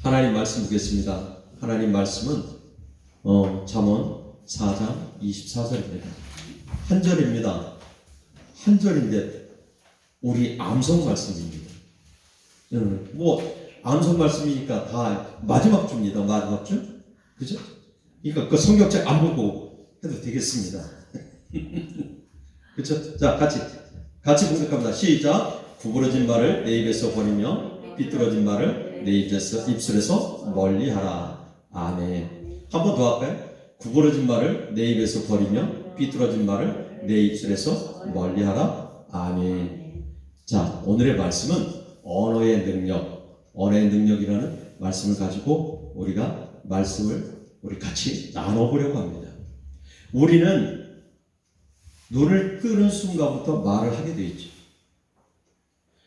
하나님 말씀 보겠습니다. 하나님 말씀은 잠언 4장 24절입니다. 한 절입니다. 한 절인데 우리 암송 말씀입니다. 암송 말씀이니까 다 마지막 주입니다. 마지막 주? 그죠? 그러니까 그 성경책 안 보고 해도 되겠습니다. 그렇죠? 자, 같이 공격합니다. 시작. 구부러진 말을 내 입에서 버리며 삐뚤어진 말을 내 입술에서 멀리하라. 아멘. 한 번 더 할까요? 구부러진 말을 내 입에서 버리며 삐뚤어진 말을 내 입술에서 멀리하라. 아멘. 자, 오늘의 말씀은 언어의 능력이라는 말씀을 가지고 우리가 말씀을 우리 같이 나눠보려고 합니다. 우리는 눈을 뜨는 순간부터 말을 하게 되어 있죠.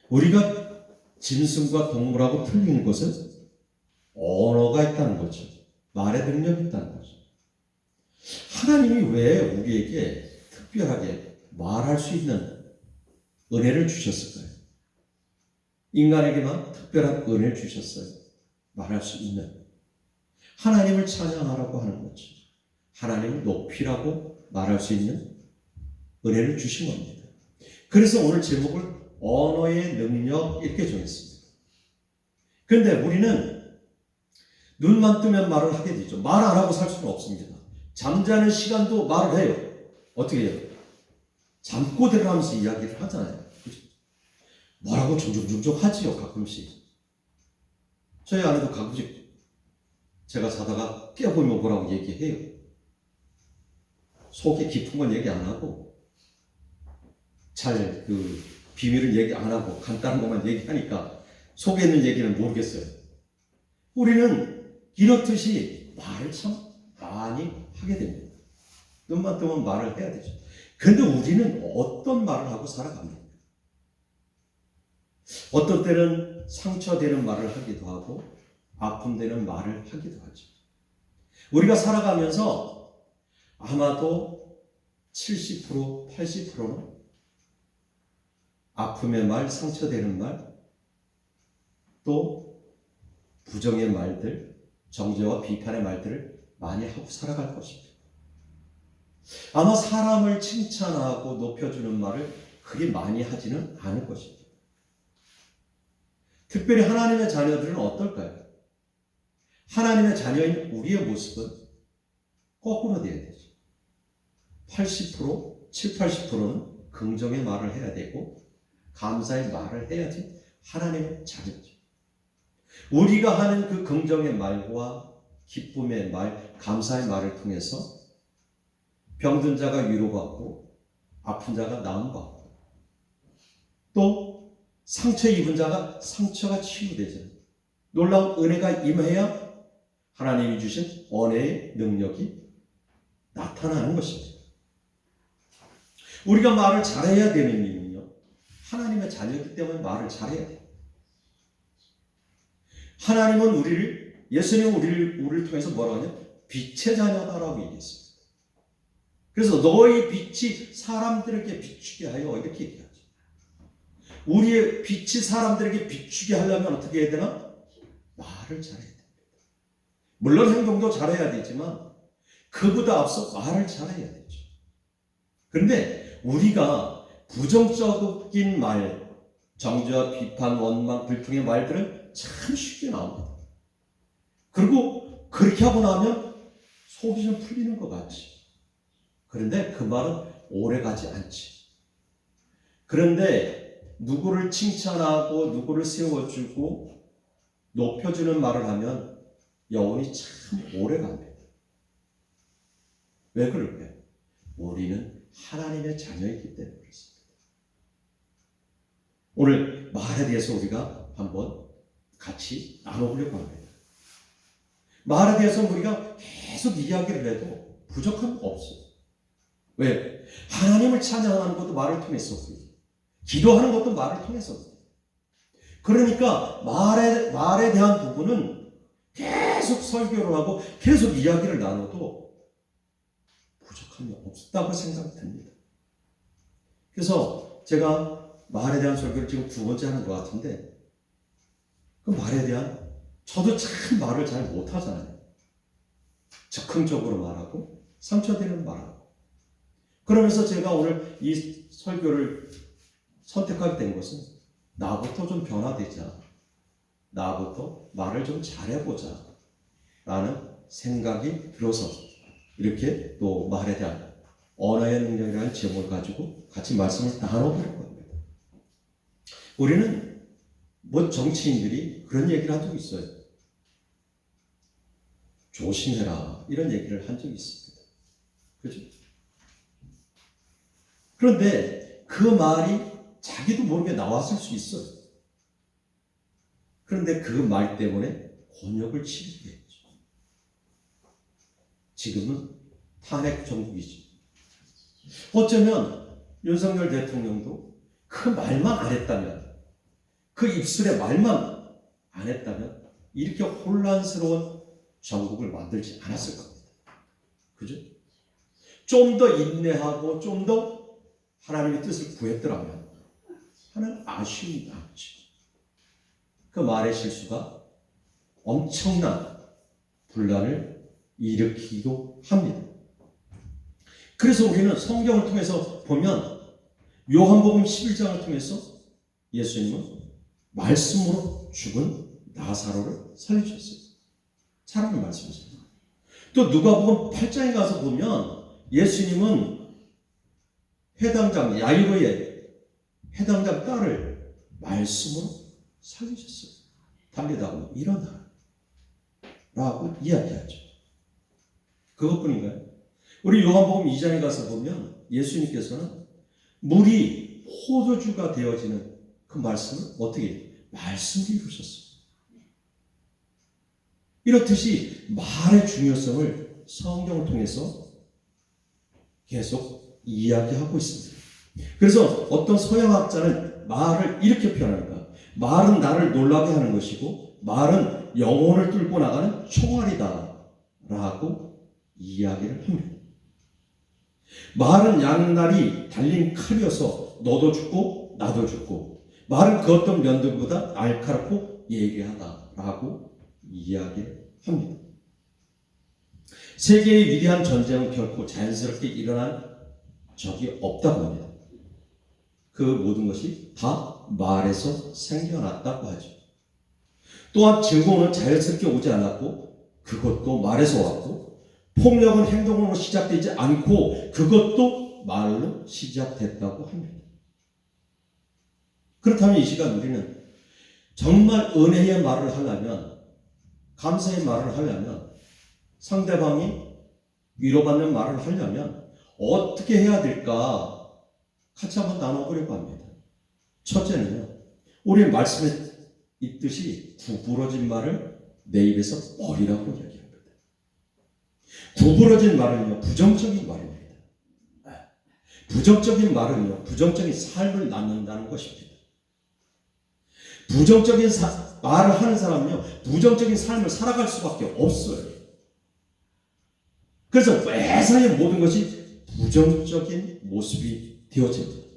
우리가 짐승과 동물하고 틀린 것은 언어가 있다는 거죠. 말의 능력이 있다는 거죠. 하나님이 왜 우리에게 특별하게 말할 수 있는 은혜를 주셨을까요? 인간에게만 특별한 은혜를 주셨어요. 말할 수 있는. 하나님을 찬양하라고 하는 거죠. 하나님을 높이라고 말할 수 있는 은혜를 주신 겁니다. 그래서 오늘 제목을 언어의 능력 이렇게 정했습니다. 그런데 우리는 눈만 뜨면 말을 하게 되죠. 말 안 하고 살 수는 없습니다. 잠자는 시간도 말을 해요. 어떻게 해요? 잠꼬대를 하면서 이야기를 하잖아요. 뭐라고 종종종종 하지요, 가끔씩. 저희 아내도 가끔씩 제가 자다가 깨어보면 뭐라고 얘기해요. 속에 깊은 건 얘기 안 하고, 비밀은 얘기 안 하고, 간단한 것만 얘기하니까 속에 있는 얘기는 모르겠어요. 우리는 이렇듯이 말을 참 많이 하게 됩니다. 눈만 뜨면 말을 해야 되죠. 근데 우리는 어떤 말을 하고 살아갑니까? 어떤 때는 상처되는 말을 하기도 하고 아픔되는 말을 하기도 하죠. 우리가 살아가면서 아마도 70%, 80%는 아픔의 말, 상처되는 말, 또 부정의 말들, 정죄와 비판의 말들을 많이 하고 살아갈 것입니다. 아마 사람을 칭찬하고 높여주는 말을 그리 많이 하지는 않을 것입니다. 특별히 하나님의 자녀들은 어떨까요? 하나님의 자녀인 우리의 모습은 거꾸로 되어야 되죠. 80%, 80%는 긍정의 말을 해야 되고 감사의 말을 해야지 하나님의 자녀죠. 우리가 하는 그 긍정의 말과 기쁨의 말, 감사의 말을 통해서 병든 자가 위로받고 아픈 자가 나음받고 또 상처 입은 자가 상처가 치유되잖아요. 놀라운 은혜가 임해야 하나님이 주신 언어의 능력이 나타나는 것입니다. 우리가 말을 잘해야 되는 이유는요, 하나님의 자녀이기 때문에 말을 잘해야 돼요. 하나님은 예수님은 우리를 통해서 뭐라고 하냐? 빛의 자녀다라고 얘기했습니다. 그래서 너희 빛이 사람들에게 비추게 하여 이렇게 얘기하죠. 우리의 빛이 사람들에게 비추게 하려면 어떻게 해야 되나? 말을 잘해야 됩니다. 물론 행동도 잘해야 되지만 그보다 앞서 말을 잘해야 되죠. 그런데 우리가 부정적인 말, 정죄와 비판, 원망, 불평의 말들은 참 쉽게 나옵니다. 그리고 그렇게 하고 나면 속이 좀 풀리는 것 같지. 그런데 그 말은 오래 가지 않지. 그런데 누구를 칭찬하고 누구를 세워주고 높여주는 말을 하면 여운이 참 오래 갑니다. 왜 그럴까요? 우리는 하나님의 자녀이기 때문에 그렇습니다. 오늘 말에 대해서 우리가 한번 같이 나눠보려고 합니다. 말에 대해서 우리가 계속 이야기를 해도 부족함 없어요. 왜? 하나님을 찬양하는 것도 말을 통해서 기도하는 것도 말을 통해서. 그러니까 말에 대한 부분은 계속 설교를 하고 계속 이야기를 나눠도 부족함이 없다고 생각이 듭니다. 그래서 제가 말에 대한 설교를 지금 2번째 하는 것 같은데 그 말에 대한 저도 참 말을 잘 못하잖아요. 즉흥적으로 말하고 상처되는 말하고. 그러면서 제가 오늘 이 설교를 선택하게 된 것은 나부터 좀 변화되자. 나부터 말을 좀 잘해보자. 라는 생각이 들어서 이렇게 또 말에 대한 언어의 능력이라는 제목을 가지고 같이 말씀을 나눠보려고 합니다. 우리는 뭐 정치인들이 그런 얘기를 한 적이 있어요. 조심해라. 이런 얘기를 한 적이 있습니다. 그죠? 그런데 그 말이 자기도 모르게 나왔을 수 있어요. 그런데 그 말 때문에 곤욕을 치르게 했죠. 지금은 탄핵 정국이죠. 어쩌면 윤석열 대통령도 그 말만 안 했다면, 그 입술에 말만 안 했다면 이렇게 혼란스러운 정국을 만들지 않았을 겁니다. 그죠? 좀 더 인내하고 좀 더 하나님의 뜻을 구했더라면 하는 아쉬움이 남죠. 그 말의 실수가 엄청난 분란을 일으키기도 합니다. 그래서 우리는 성경을 통해서 보면 요한복음 11장을 통해서 예수님은 말씀으로 죽은 나사로를 살리셨어요. 살아난 말씀이죠. 또 누가복음 8장에 가서 보면 예수님은 해당장 야이로의 해당장 딸을 말씀으로 살리셨어요. 달리다가 일어나 라고 이야기하죠. 그것뿐인가요? 우리 요한복음 2장에 가서 보면 예수님께서는 물이 포도주가 되어지는 그 말씀을 어떻게 말씀으로 이루셨어요. 이렇듯이 말의 중요성을 성경을 통해서 계속 이야기하고 있습니다. 그래서 어떤 서양학자는 말을 이렇게 표현합니다. 말은 나를 놀라게 하는 것이고 말은 영혼을 뚫고 나가는 총알이다 라고 이야기를 합니다. 말은 양날이 달린 칼이어서 너도 죽고 나도 죽고 말은 그 어떤 면들보다 날카롭고 예리하다 라고 이야기를 합니다. 세계의 위대한 전쟁은 결코 자연스럽게 일어난 적이 없다고 합니다. 그 모든 것이 다 말에서 생겨났다고 하죠. 또한 증오는 자연스럽게 오지 않았고 그것도 말에서 왔고 폭력은 행동으로 시작되지 않고 그것도 말로 시작됐다고 합니다. 그렇다면 이 시간 우리는 정말 은혜의 말을 하려면, 감사의 말을 하려면, 상대방이 위로받는 말을 하려면 어떻게 해야 될까 같이 한번 나눠보려고 합니다. 첫째는요, 우리 말씀에 있듯이 구부러진 말을 내 입에서 버리라고 이야기합니다. 구부러진 말은요, 부정적인 말입니다. 부정적인 말은요, 부정적인 삶을 낳는다는 것입니다. 부정적인 말을 하는 사람은요, 부정적인 삶을 살아갈 수밖에 없어요. 그래서 매사에 모든 것이 부정적인 모습이 되어집니다.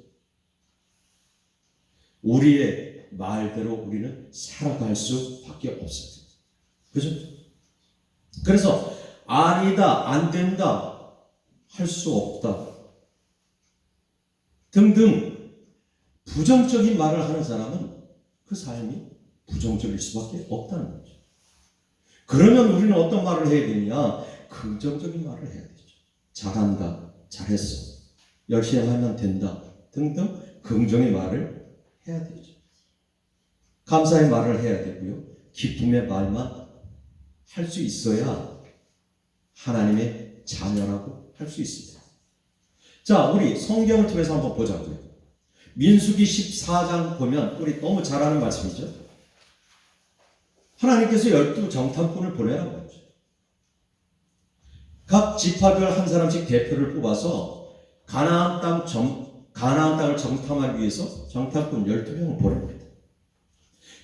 우리의 말대로 우리는 살아갈 수밖에 없어요. 그죠? 그래서 아니다, 안 된다, 할 수 없다 등등 부정적인 말을 하는 사람은 그 삶이 부정적일 수밖에 없다는 거죠. 그러면 우리는 어떤 말을 해야 되느냐? 긍정적인 말을 해야 되죠. 잘한다, 잘했어, 열심히 하면 된다 등등 긍정의 말을 해야 되죠. 감사의 말을 해야 되고요. 기쁨의 말만 할 수 있어야 하나님의 자녀라고 할 수 있습니다. 자, 우리 성경을 통해서 한번 보자고요. 민수기 14장 보면 우리 너무 잘 아는 말씀이죠. 하나님께서 12정탐꾼을 보내라고 하죠. 각 지파별 한 사람씩 대표를 뽑아서 가나안 땅을 정탐하기 위해서 정탐꾼 12명을 보냅니다.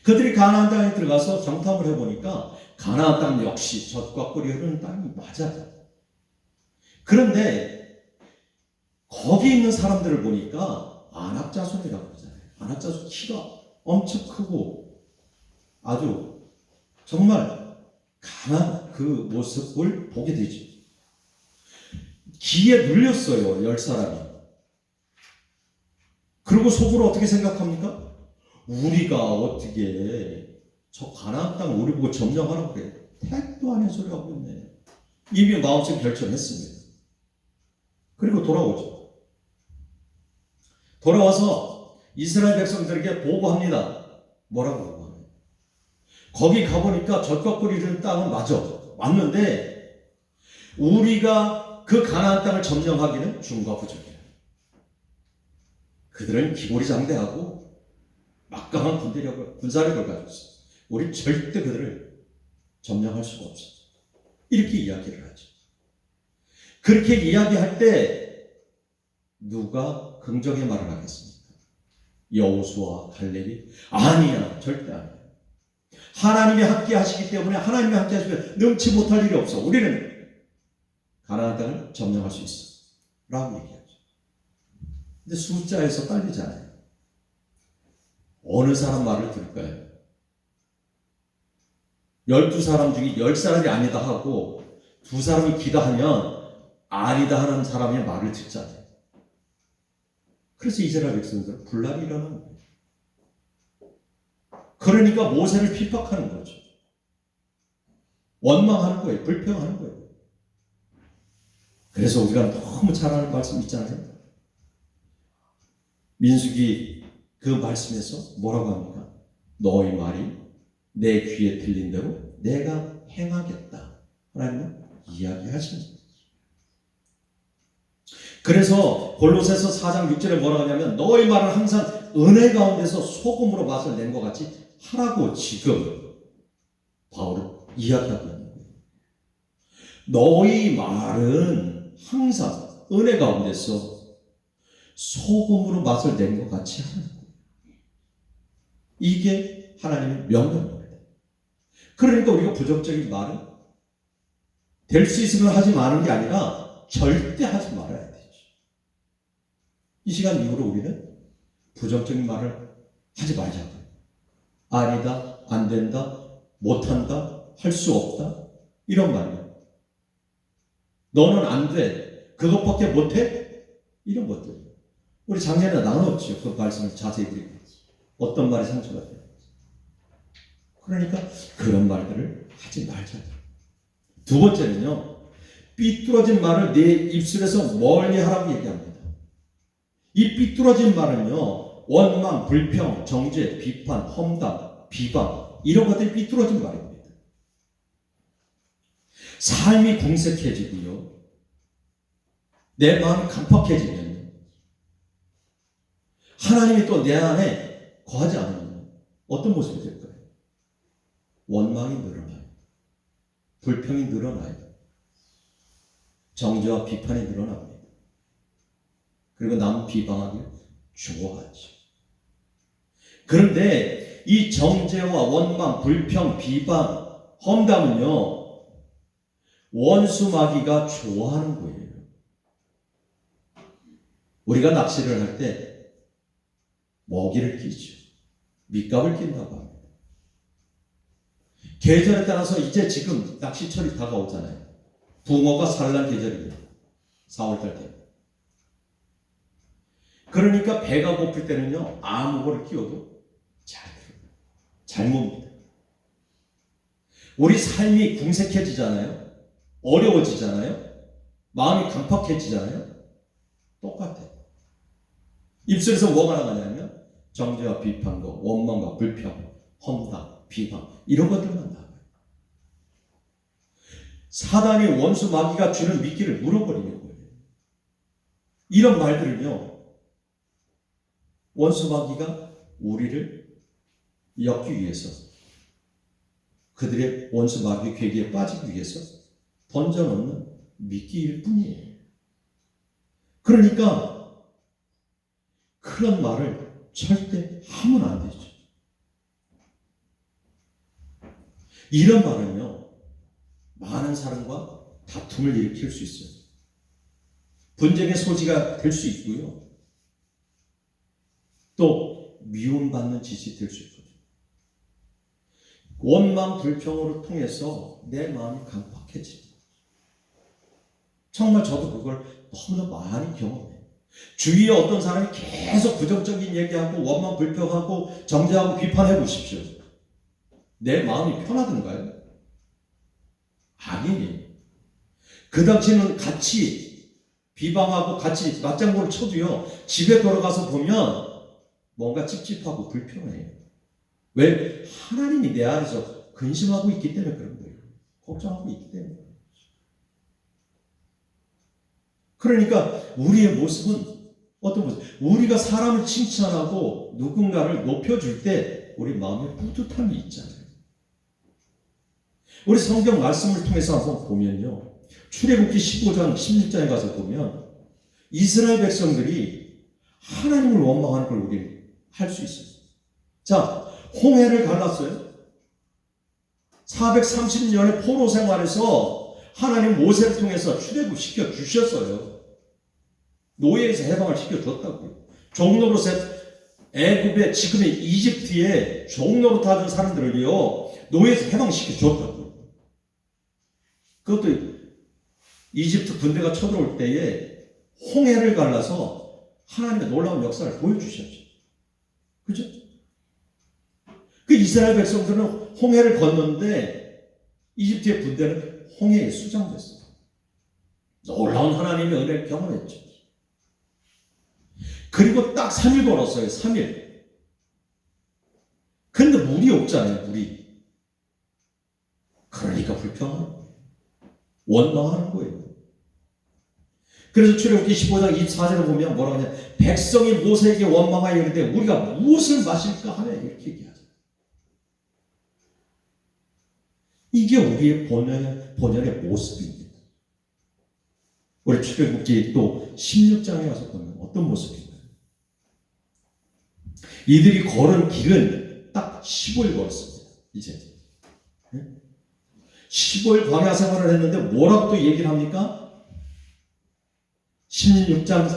그들이 가나안 땅에 들어가서 정탐을 해보니까 가나안 땅 역시 젖과 꿀이 흐르는 땅이 맞아요. 그런데 거기 있는 사람들을 보니까 아낙 자손이라고 그러잖아요. 아낙 자손 키가 엄청 크고 아주 정말 강한 그 모습을 보게 되죠. 기에 눌렸어요, 10사람이. 그리고 속으로 어떻게 생각합니까? 우리가 어떻게 저 가나안 땅을 우리 보고 점령하라고 그래. 택도 아닌 소리 하고 있네. 이미 마음속에 결정했습니다. 그리고 돌아오죠. 돌아와서 이스라엘 백성들에게 보고합니다. 뭐라고 보고하나요? 거기 가보니까 젖과 꿀이 흐르는 땅은 맞아. 맞는데 우리가 그 가나안 땅을 점령하기는 중과 부족이야. 그들은 기골이장대하고 막강한 군사력을 가지고 있어. 우리 절대 그들을 점령할 수가 없어. 이렇게 이야기를 하죠. 그렇게 이야기할 때 누가 긍정의 말을 하겠습니까? 여호수아와 갈렙이 아니야, 절대 아니야. 하나님이 함께 하시기 때문에 하나님이 함께 하시면 능치 못할 일이 없어. 우리는 가나안 땅을 점령할 수 있어. 라고 얘기하죠. 근데 숫자에서 딸리잖아요. 어느 사람 말을 들을까요? 12사람 중에 10사람이 아니다 하고 2사람이 기다 하면 아니다 하는 사람의 말을 듣잖아요. 그래서 이스라엘 백성들은 분란이 일어나는 거예요. 그러니까 모세를 핍박하는 거죠. 원망하는 거예요. 불평하는 거예요. 그래서 우리가 너무 잘 아는 말씀 있잖아요. 민수기 그 말씀에서 뭐라고 합니까? 너희 말이 내 귀에 들린 대로 내가 행하겠다. 하나님은 이야기하시는 거예요. 그래서 골로새서 4장 6절에 뭐라고 하냐면 너희 말을 항상 은혜 가운데서 소금으로 맛을 낸 것 같이 하라고 지금 바울은 이야기하고 있는 거예요. 너희 말은 항상 은혜 가운데서 소금으로 맛을 낸 것 같이 하는 거예요. 이게 하나님의 명령입니다. 그러니까 우리가 부정적인 말은 될 수 있으면 하지 마는 게 아니라 절대 하지 말아야 되죠. 이 시간 이후로 우리는 부정적인 말을 하지 말자고요. 아니다, 안 된다, 못한다, 할 수 없다 이런 말이요. 너는 안 돼, 그것밖에 못해? 이런 것들. 우리 작년에 나눴죠. 그 말씀을 자세히 드리고 어떤 말이 상처가 돼요. 그러니까 그런 말들을 하지 말자. 두 번째는요, 삐뚤어진 말을 내 입술에서 멀리 하라고 얘기합니다. 이 삐뚤어진 말은요, 원망, 불평, 정죄, 비판, 험담, 비방 이런 것들이 삐뚤어진 말입니다. 삶이 궁색해지고요, 내 마음이 강팍해지면 하나님이 또 내 안에 거하지 않으면 어떤 모습이 될까요? 원망이 늘어나요. 불평이 늘어나요. 정죄와 비판이 늘어납니다. 그리고 남 비방하기 좋아하죠. 그런데 이 정죄와 원망, 불평, 비방, 험담은요, 원수마귀가 좋아하는 거예요. 우리가 낚시를 할 때 먹이를 끼죠. 밑값을 낀다고 합니다. 계절에 따라서 이제 지금 낚시철이 다가오잖아요. 붕어가 산란 계절이에요. 4월달 때. 그러니까 배가 고플 때는요, 아무 거를 끼워도 잘 뭅니다. 우리 삶이 궁색해지잖아요. 어려워지잖아요. 마음이 강팍해지잖아요. 똑같아요. 입술에서 뭐가 나가냐면 정죄와 비판과 원망과 불평, 험담, 비방 이런 것들만 나와요. 사단이 원수 마귀가 주는 미끼를 물어버리는 거예요. 이런 말들은요, 원수 마귀가 우리를 엮기 위해서, 그들의 원수 마귀 괴기에 빠지기 위해서 던져놓는 미끼일 뿐이에요. 그러니까 그런 말을 절대 하면 안 되죠. 이런 말은요, 많은 사람과 다툼을 일으킬 수 있어요. 분쟁의 소지가 될 수 있고요. 또 미움받는 짓이 될 수 있거든요. 원망 불평으로 통해서 내 마음이 강팍해집니다. 정말 저도 그걸 너무나 많이 경험해요. 주위에 어떤 사람이 계속 부정적인 얘기하고 원망 불평하고 정죄하고 비판해 보십시오. 내 마음이 편하던가요? 아니에요. 그 당시는 같이 비방하고 같이 맞장구를 쳐도요, 집에 돌아가서 보면 뭔가 찝찝하고 불편해요. 왜? 하나님이 내 안에서 근심하고 있기 때문에 그런 거예요. 걱정하고 있기 때문에. 그러니까 우리의 모습은 어떤 모습? 우리가 사람을 칭찬하고 누군가를 높여줄 때 우리 마음에 뿌듯함이 있잖아요. 우리 성경 말씀을 통해서 한번 보면요, 출애굽기 15장 16장에 가서 보면 이스라엘 백성들이 하나님을 원망하는 걸 우리 할 수 있어요. 자, 홍해를 갈랐어요. 430년의 포로 생활에서 하나님 모세를 통해서 출애굽시켜 주셨어요. 노예에서 해방을 시켜줬다고요. 종노릇에 애굽에 지금의 이집트에 종노릇하던 사람들을요, 노예에서 해방시켜줬다고요. 그것도 이집트 군대가 쳐들어올 때에 홍해를 갈라서 하나님의 놀라운 역사를 보여주셨죠. 그죠? 그 이스라엘 백성들은 홍해를 건넜는데 이집트의 군대는 홍해에 수장됐어요. 놀라운 하나님의 은혜를 경험했죠. 그리고 딱 3일 걸었어요. 3일. 근데 물이 없잖아요. 물이. 그러니까 불평하는 거예요. 원망하는 거예요. 그래서 출애굽기 15장 24절을 보면 뭐라고 하냐, 백성이 모세에게 원망하여 이르되 우리가 무엇을 마실까 하냐, 이렇게 얘기하죠. 이게 우리의 본연의 모습입니다. 우리 출애굽기 또 16장에 가서 보면 어떤 모습인가요? 이들이 걸은 길은 딱 15일 걸었습니다. 이제 15일 광야 생활을 했는데 뭐라고 또 얘기를 합니까? 16장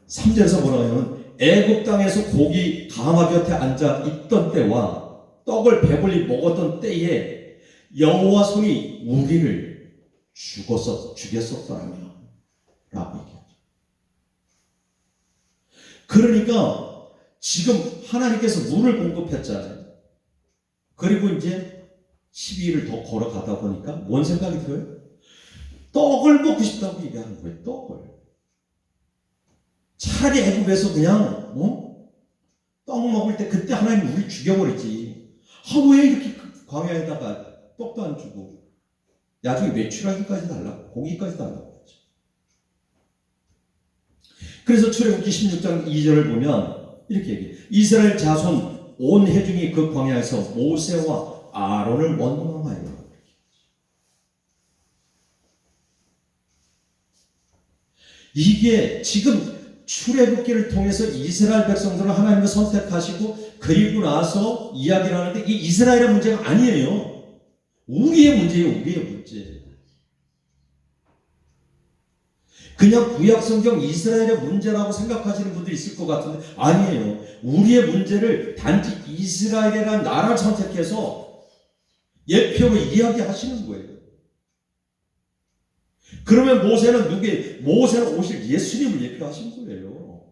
3절에서 뭐라고 하냐면 애굽 땅에서 고기 가마 곁에 앉아 있던 때와 떡을 배불리 먹었던 때에 여호와 손이 우리를 죽였었더라며 라고 얘기하죠. 그러니까 지금 하나님께서 물을 공급했잖아요. 그리고 이제 12일을 더 걸어가다 보니까 뭔 생각이 들어요? 떡을 먹고 싶다고 얘기하는 거예요. 떡을. 차라리 애굽에서 그냥 떡 먹을 때 그때 하나님 우리 죽여버리지. 왜 이렇게 광야에다가 떡도 안 주고 나중에 메추라기까지 달라고, 고기까지 달라고 하죠. 그래서 출애굽기 16장 2절을 보면 이렇게 얘기해요. 이스라엘 자손 온 회중이 그 광야에서 모세와 아론을 원망하여. 이게 지금 출애굽기를 통해서 이스라엘 백성들을 하나님을 선택하시고 그리고 나서 이야기를 하는데 이게 이스라엘의 문제가 아니에요. 우리의 문제예요. 우리의 문제. 그냥 구약성경 이스라엘의 문제라고 생각하시는 분들이 있을 것 같은데 아니에요. 우리의 문제를 단지 이스라엘이라는 나라를 선택해서 예표로 이야기하시는 거예요. 그러면 모세는 오실 예수님을 예표하신 거예요.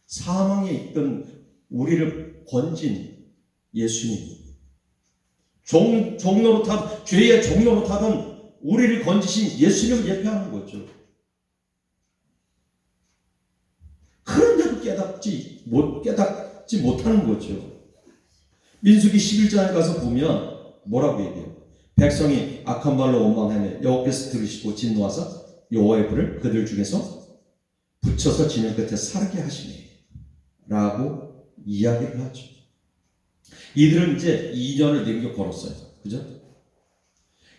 사망에 있던 우리를 건진 예수님. 죄의 종노릇하던 우리를 건지신 예수님을 예표하는 거죠. 그런데도 깨닫지 못하는 거죠. 민수기 11장에 가서 보면 뭐라고 얘기해요? 백성이 악한 말로 원망하며 여호와께서 들으시고 진노하사 여호와의 불을 그들 중에서 붙여서 지면 끝에 사르게 하시네 라고 이야기를 하죠. 이들은 이제 2년을 넘겨 걸었어요. 그죠?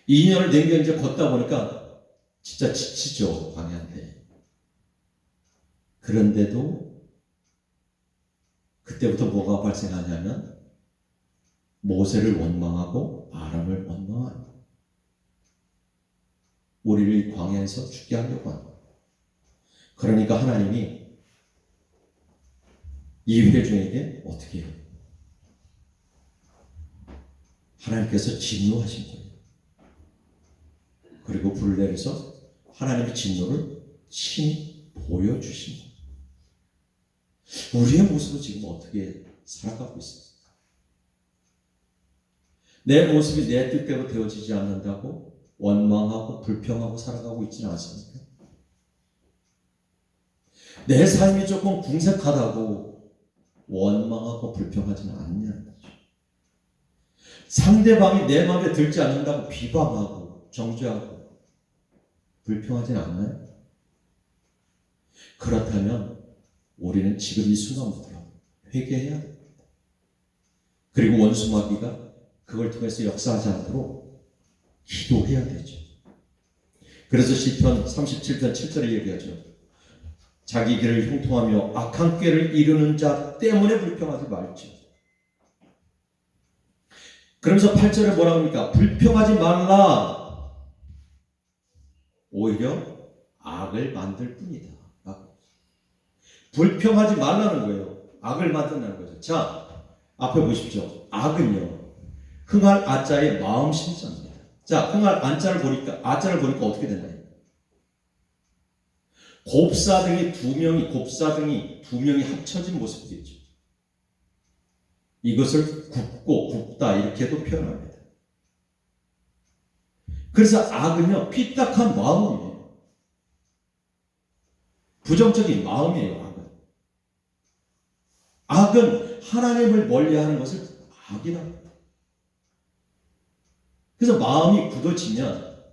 2년을 넘겨 이제 걷다 보니까 진짜 지치죠, 광야인데. 그런데도 그때부터 뭐가 발생하냐면 모세를 원망하고 아람을 원망하는, 우리를 광야에서 죽게 하려고 하는. 그러니까 하나님이 이 회중에게 어떻게 해요? 하나님께서 진노하신 거예요. 그리고 불을 내려서 하나님의 진노를 친히 보여주신 거예요. 우리의 모습은 지금 어떻게 살아가고 있습니까? 내 모습이 내 뜻대로 되어지지 않는다고 원망하고 불평하고 살아가고 있지는 않습니까? 내 삶이 조금 궁색하다고 원망하고 불평하지는 않냐는 거죠. 상대방이 내 마음에 들지 않는다고 비방하고 정죄하고 불평하지는 않나요? 그렇다면 우리는 지금 이 순간부터 회개해야 됩니다. 그리고 원수마귀가 그걸 통해서 역사하지 않도록 기도해야 되죠. 그래서 시편 37편 7절에 얘기하죠. 자기 길을 형통하며 악한 꾀를 이루는 자 때문에 불평하지 말지어다. 그러면서 8절에 뭐라고 합니까? 불평하지 말라. 오히려 악을 만들 뿐이다. 불평하지 말라는 거예요. 악을 만든다는 거죠. 자, 앞에 보십시오. 악은요, 흥할 아자의 마음 심자입니다. 자, 흥할 아자를 보니까 어떻게 되나요? 곱사등이 두 명이 합쳐진 모습이 되죠. 이것을 굽고 굽다 이렇게도 표현합니다. 그래서 악은요, 삐딱한 마음이에요. 부정적인 마음이에요. 악은 하나님을 멀리하는 것을 악이라고. 그래서 마음이 굳어지면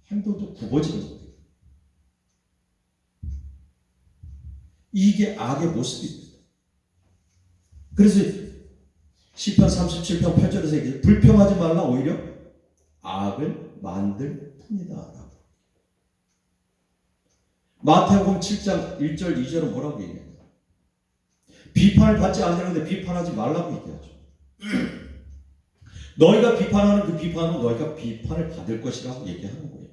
행동도 굽어지는 거예요. 이게 악의 모습입니다. 그래서 시편 37편 8절에서 얘기해요. 불평하지 말라. 오히려 악을 만들 뿐이다 라고. 마태복음 7장 1절 2절은 뭐라고 얘기해요? 비판을 받지 않으려는데 비판하지 말라고 얘기하죠. 너희가 비판하는 그 비판은 너희가 비판을 받을 것이라고 얘기하는 거예요.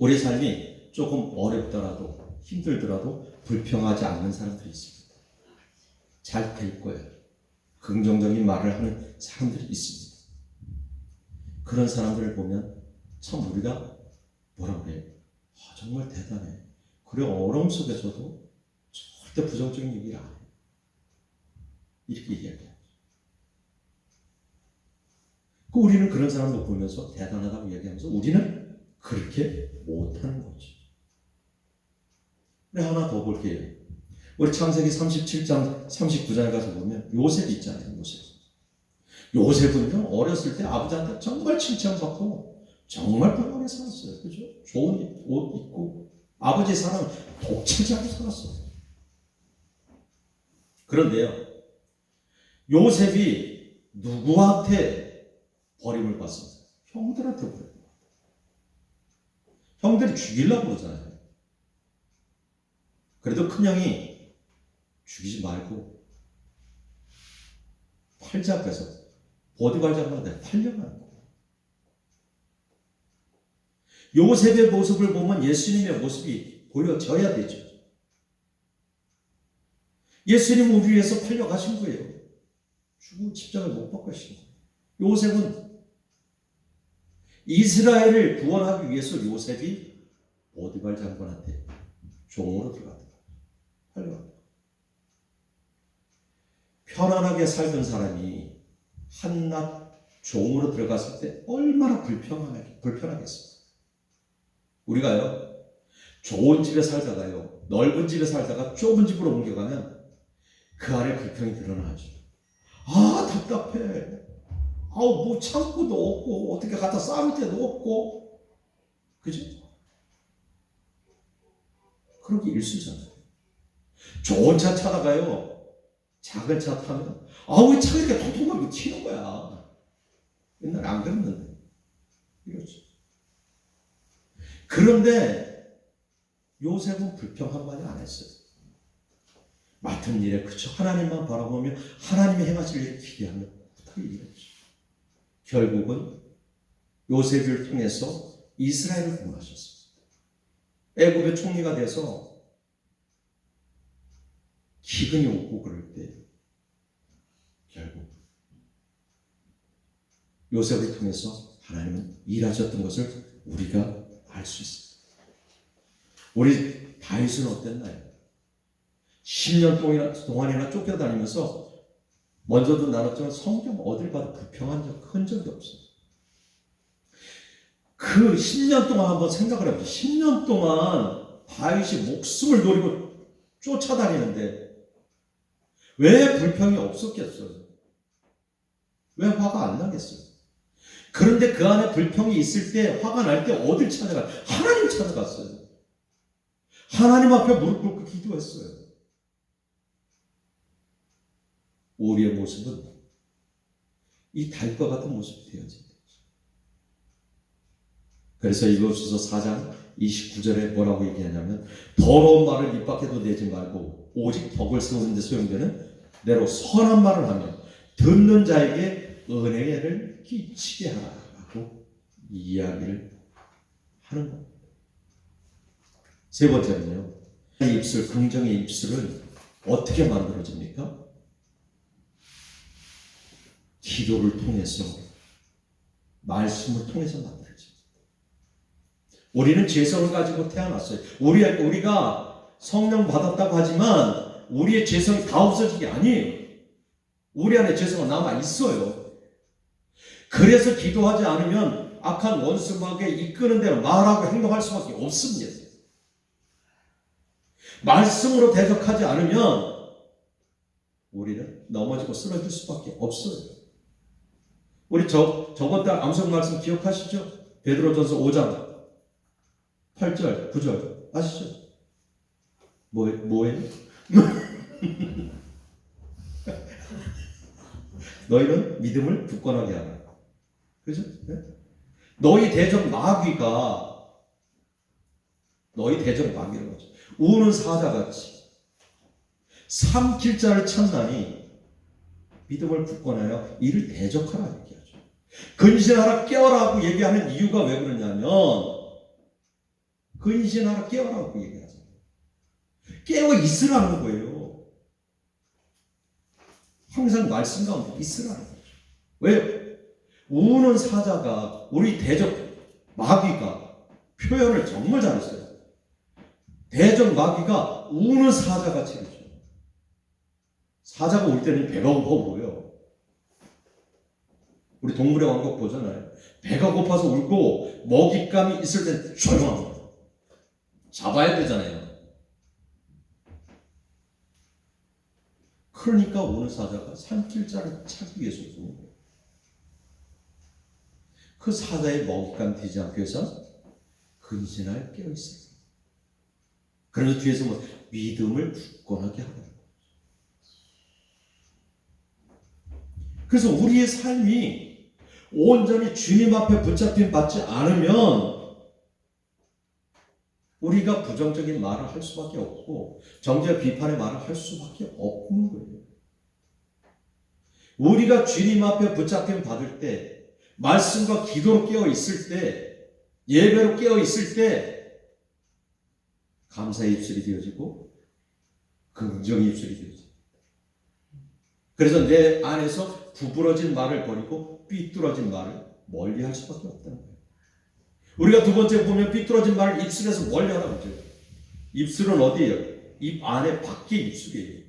우리 삶이 조금 어렵더라도 힘들더라도 불평하지 않는 사람들이 있습니다. 잘 될 거예요. 긍정적인 말을 하는 사람들이 있습니다. 그런 사람들을 보면 참 우리가 뭐라고 그래요? 정말 대단해. 그래, 어려움 속에서도 절대 부정적인 얘기를 안 해요. 이렇게 얘기해요. 우리는 그런 사람도 보면서 대단하다고 얘기하면서 우리는 그렇게 못하는 거죠. 우리 하나 더 볼게요. 우리 창세기 37장 39장에 가서 보면 요셉 있잖아요. 요셉은요, 어렸을 때 아버지한테 정말 칭찬받고 정말 평안하게 살았어요. 그죠? 좋은 옷 입고 아버지 사랑 독차지하고 살았어요. 그런데요, 요셉이 누구한테 버림을 받습니다? 형들한테 버림을 받아요. 형들이 죽이려고 그러잖아요. 그래도 큰형이 죽이지 말고 팔자 앞에서 보디발 장관한테 팔려가는 거예요. 요셉의 모습을 보면 예수님의 모습이 보여져야 되죠. 예수님 우리 위해서 팔려가신 거예요. 죽은 십자가에 못 박으신 거예요. 요셉은 이스라엘을 구원하기 위해서 요셉이 보디발 장관한테 종으로 들어갔다. 팔려갔다. 편안하게 살던 사람이 한낱 종으로 들어갔을 때 얼마나 불편하겠습니까? 우리가요, 좋은 집에 살다가요, 넓은 집에 살다가 좁은 집으로 옮겨가면 그 안에 불평이 드러나죠. 답답해. 뭐 창고도 없고 어떻게 갖다 쌓을 데도 없고, 그죠? 그렇게 일수잖아요. 좋은 차 타다가요, 작은 차 타면 왜 차가 이렇게 통통하게 튀는 거야. 옛날에 안 그랬는데 이러죠. 그런데 요셉은 불평 한마디 안 했어요. 맡은 일에 그저 하나님만 바라보며 하나님이 행하실 일을 기대하며 부탁을 이뤘죠. 결국은 요셉을 통해서 이스라엘을 구원하셨습니다. 애굽의 총리가 돼서 기근이 오고 그럴 때 결국 요셉을 통해서 하나님은 일하셨던 것을 우리가 알 수 있습니다. 우리 다윗은 어땠나요? 10년 동안이나 쫓겨다니면서 먼저도 나눴지만 성경 어딜 봐도 불평한 흔적이 없어요. 그 10년 동안 한번 생각을 해보세요. 10년 동안 다윗이 목숨을 노리고 쫓아다니는데 왜 불평이 없었겠어요? 왜 화가 안 나겠어요? 그런데 그 안에 불평이 있을 때, 화가 날 때 어딜 찾아가요? 하나님 찾아갔어요. 하나님 앞에 무릎 꿇고 기도했어요. 우리의 모습은 이 다윗과 같은 모습이 되어진다. 그래서 이것에서 4장 29절에 뭐라고 얘기하냐면, 더러운 말을 입 밖에도 내지 말고 오직 덕을 세우는 데 소용되는 대로 선한 말을 하며 듣는 자에게 은혜를 끼치게 하라고 이야기를 하는 겁니다. 세 번째는요, 이 입술, 긍정의 입술은 어떻게 만들어집니까? 기도를 통해서, 말씀을 통해서 만들어집니다. 우리는 죄성을 가지고 태어났어요. 우리가 성령 받았다고 하지만 우리의 죄성이 다 없어진 게 아니에요. 우리 안에 죄성은 남아 있어요. 그래서 기도하지 않으면 악한 원수에게 이끄는 대로 말하고 행동할 수밖에 없습니다. 말씀으로 대적하지 않으면 우리는 넘어지고 쓰러질 수밖에 없어요. 우리 저번 달 암송 말씀 기억하시죠? 베드로전서 5장 8절, 9절 아시죠? 뭐예요? 너희는 믿음을 굳건하게 하라. 그죠? 네? 너희 대적 마귀라고 하죠. 우는 사자같이 삼킬 자를 찾나니 믿음을 굳건하여 이를 대적하라 얘기하죠. 근신하라 깨어라고 얘기하는 이유가 왜 그러냐면, 근신하라 깨어라고 얘기하죠. 깨어 있으라는 거예요. 항상 말씀 가운데 있으라는 거죠. 왜요? 우는 사자가, 우리 대적 마귀가 표현을 정말 잘했어요. 대적 마귀가 우는 사자같이 그렇죠. 사자가 울 때는 배가 고파 보여요. 우리 동물의 왕국 보잖아요. 배가 고파서 울고 먹잇감이 있을 때 조용합니다. 잡아야 되잖아요. 그러니까 우는 사자가 삼킬 자를 찾기 위해서 우는 거예요. 그 사자의 먹잇감 되지 않기 위해서 근신하여 깨어있어요. 그래서 뒤에서 믿음을 굳건하게 하는 거예요. 그래서 우리의 삶이 온전히 주님 앞에 붙잡힘 받지 않으면 우리가 부정적인 말을 할 수밖에 없고 정죄 비판의 말을 할 수밖에 없는 거예요. 우리가 주님 앞에 붙잡힘 받을 때, 말씀과 기도로 깨어 있을 때, 예배로 깨어 있을 때 감사의 입술이 되어지고 긍정의 입술이 되어집니다. 그래서 내 안에서 구부러진 말을 버리고 삐뚤어진 말을 멀리할 수밖에 없다는 거예요. 우리가 두 번째 보면 삐뚤어진 말을 입술에서 멀리하라고 그러죠. 입술은 어디예요? 입 안에 밖의 입술이에요.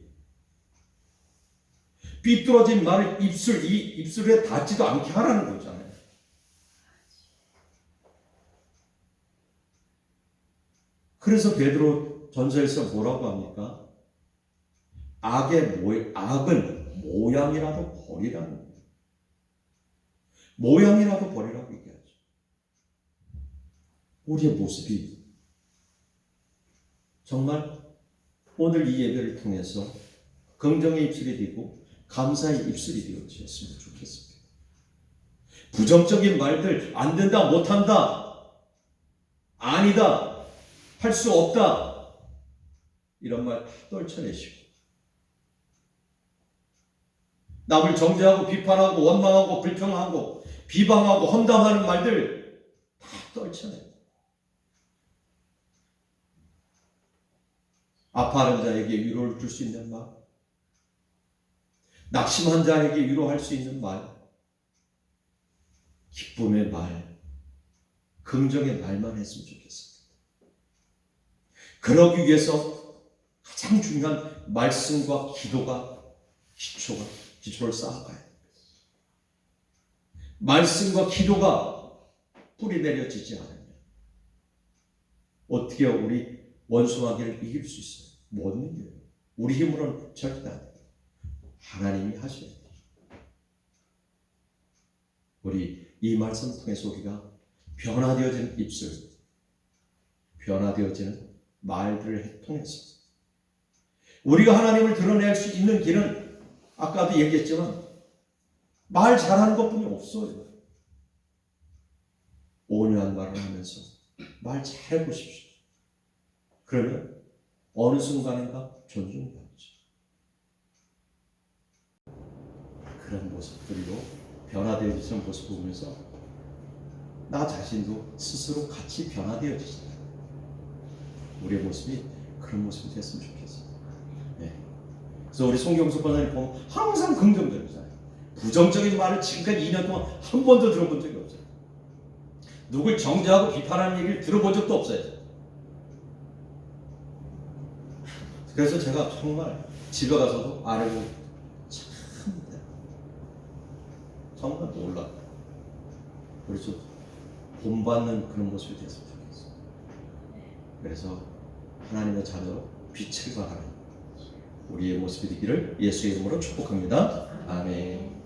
삐뚤어진 말을 입술에 닿지도 않게 하라는 거잖아요. 그래서 베드로 전서에서 뭐라고 합니까? 악은 모양이라도 버리라는 거예요. 모양이라도 버리라고 얘기하죠. 우리의 모습이 정말 오늘 이 예배를 통해서 긍정의 입술이 되고 감사의 입술이 되어주셨으면 좋겠습니다. 부정적인 말들, 안 된다, 못한다, 아니다, 할 수 없다, 이런 말 다 떨쳐내시고 남을 정죄하고 비판하고 원망하고 불평하고 비방하고 험담하는 말들 다 떨쳐내고 아파하는 자에게 위로를 줄 수 있는 말, 낙심한 자에게 위로할 수 있는 말, 기쁨의 말, 긍정의 말만 했으면 좋겠습니다. 그러기 위해서 가장 중요한 말씀과 기도가 기초를 쌓아가야 됩니다. 말씀과 기도가 뿌리 내려지지 않으면 어떻게 우리 원수마귀를 이길 수 있어요? 못 이겨요. 우리 힘으로는 절대 안 돼요. 하나님이 하셔야 돼요. 우리 이 말씀 통해서 우리가 변화되어지는 입술, 변화되어지는 말들을 통해서 우리가 하나님을 드러낼 수 있는 길은 아까도 얘기했지만 말 잘하는 것뿐이 없어요. 온유한 말을 하면서 말 잘해보십시오. 그러면 어느 순간인가 존중받죠. 그런 모습들로 변화되어지는 모습을 보면서 나 자신도 스스로 같이 변화되어지신다. 우리의 모습이 그런 모습이 됐으면 좋겠습니다. 네. 그래서 우리 송경수 권사님 보면 항상 긍정적이잖아요. 부정적인 말을 지금까지 2년 동안 한 번도 들어본 적이 없어요. 누굴 정죄하고 비판하는 얘기를 들어본 적도 없어요. 그래서 제가 정말 집에 가서도 아내고 참 정말 놀라. 그래서 본받는 그런 모습이 됐으면 좋겠어요. 그래서 하나님의 자녀로 빛을 발하는 우리의 모습이 되기를 예수의 이름으로 축복합니다. 아멘.